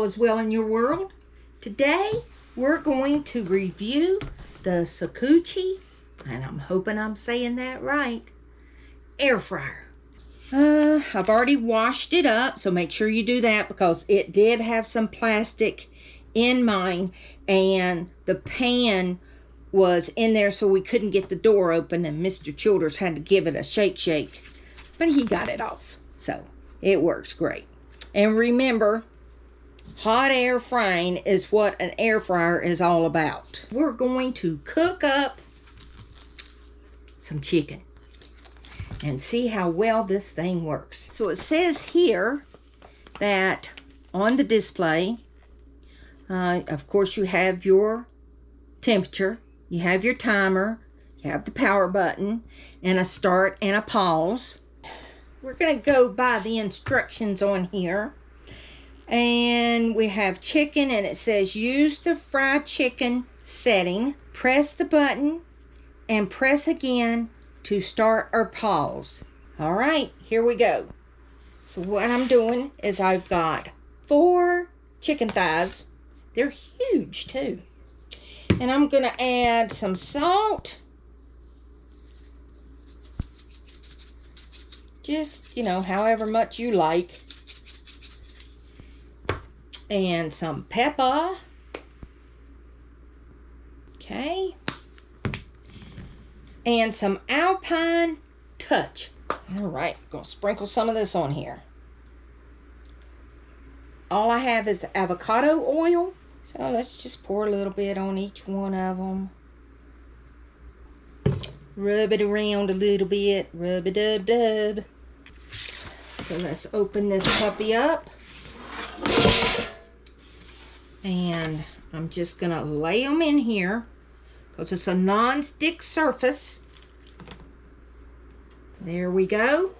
all is well in your world. Today, we're going to review the Sakuchi, and I'm hoping I'm saying that right, air fryer. I've already washed it up, so make sure you do that because it did have some plastic in mine, and the pan was in there so we couldn't get the door open, and Mr. Childers had to give it a shake, but he got it off, so it works great. And remember, hot air frying is what an air fryer is all about. We're going to cook up some chicken and see how well this thing works. So it says here that on the display, of course you have your temperature, you have your timer, you have the power button, and a start and a pause. We're going to go by the instructions on here. And we have chicken, and it says use the fried chicken setting. Press the button and press again to start or pause. All right, here we go. So what I'm doing is I've got 4 chicken thighs. They're huge too. And I'm going to add some salt. Just, you know, however much you like. And some pepper. Okay. And some Alpine Touch. All right, gonna sprinkle some of this on here. All I have is avocado oil. So let's just pour a little bit on each one of them. Rub it around a little bit. Rub-a-dub-dub. So let's open this puppy up. And I'm just going to lay them in here because it's a non-stick surface. There we go.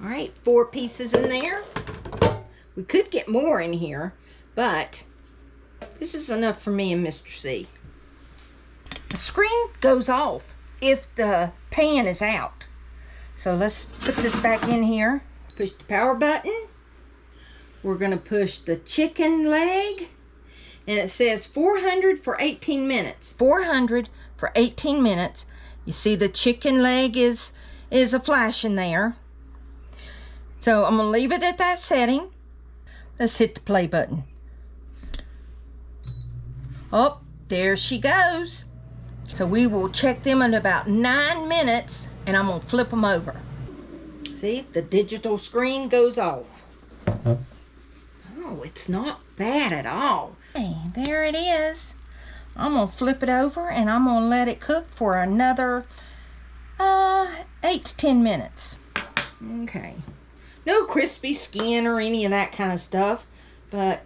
All right, 4 pieces in there. We could get more in here, but this is enough for me and Mr. C. The screen goes off if the pan is out. So let's put this back in here. Push the power button. We're going to push the chicken leg. And it says 400 for 18 minutes. 400 for 18 minutes. You see the chicken leg is a flashing there. So I'm going to leave it at that setting. Let's hit the play button. Oh, there she goes. So we will check them in about 9 minutes, and I'm going to flip them over. See, the digital screen goes off. Oh, it's not bad at all. Hey, there it is. I'm going to flip it over, and I'm going to let it cook for another 8 to 10 minutes. Okay. No crispy skin or any of that kind of stuff, but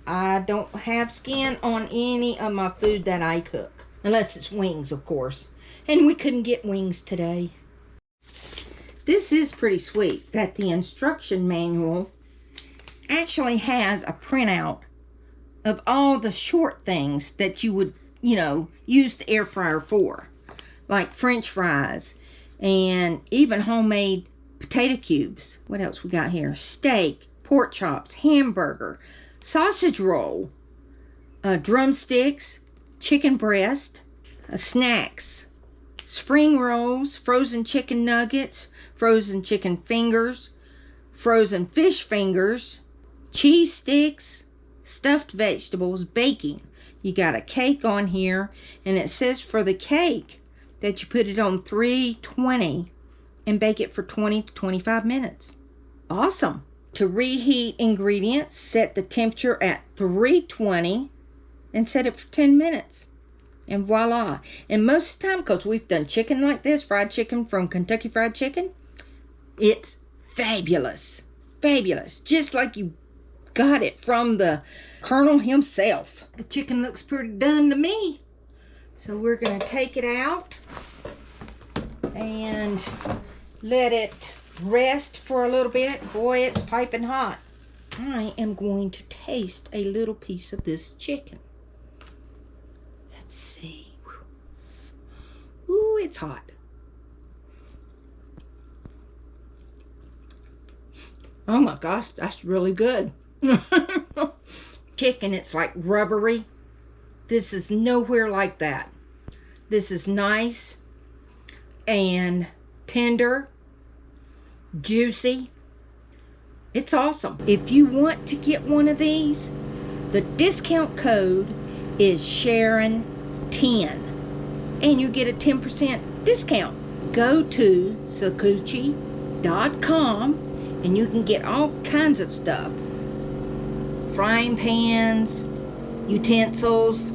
I don't have skin on any of my food that I cook. Unless it's wings, of course. And we couldn't get wings today. This is pretty sweet that the instruction manual actually has a printout of all the short things that you would, you know, use the air fryer for. Like French fries and even homemade potato cubes. What else we got here? Steak, pork chops, hamburger, sausage roll, drumsticks, chicken breast, snacks, spring rolls, frozen chicken nuggets, frozen chicken fingers, frozen fish fingers, cheese sticks, stuffed vegetables, baking. You got a cake on here, and it says for the cake that you put it on 320 and bake it for 20 to 25 minutes. Awesome. To reheat ingredients, set the temperature at 320 and set it for 10 minutes. And voila. And most of the time, because we've done chicken like this, fried chicken from Kentucky Fried Chicken, it's fabulous. Fabulous. Just like you got it from the Colonel himself. The chicken looks pretty done to me. So we're going to take it out and let it rest for a little bit. Boy, it's piping hot. I am going to taste a little piece of this chicken. Let's see. Ooh, it's hot. Oh my gosh, that's really good. chicken, it's like rubbery. This is nowhere like that. This is nice and tender, juicy. It's awesome. If you want to get one of these, the discount code is Sharon10 and you get a 10% discount. Go to Sakuchi.com and you can get all kinds of stuff. Frying pans, utensils,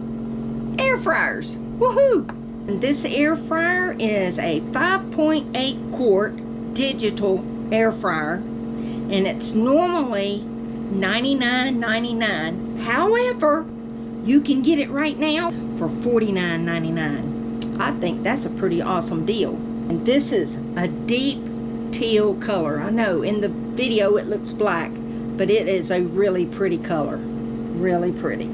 air fryers. Woohoo! And this air fryer is a 5.8 quart digital air fryer and it's normally $99.99. However, you can get it right now for $49.99. I think that's a pretty awesome deal. And this is a deep teal color. I know in the video it looks black, but it is a really pretty color. Really pretty.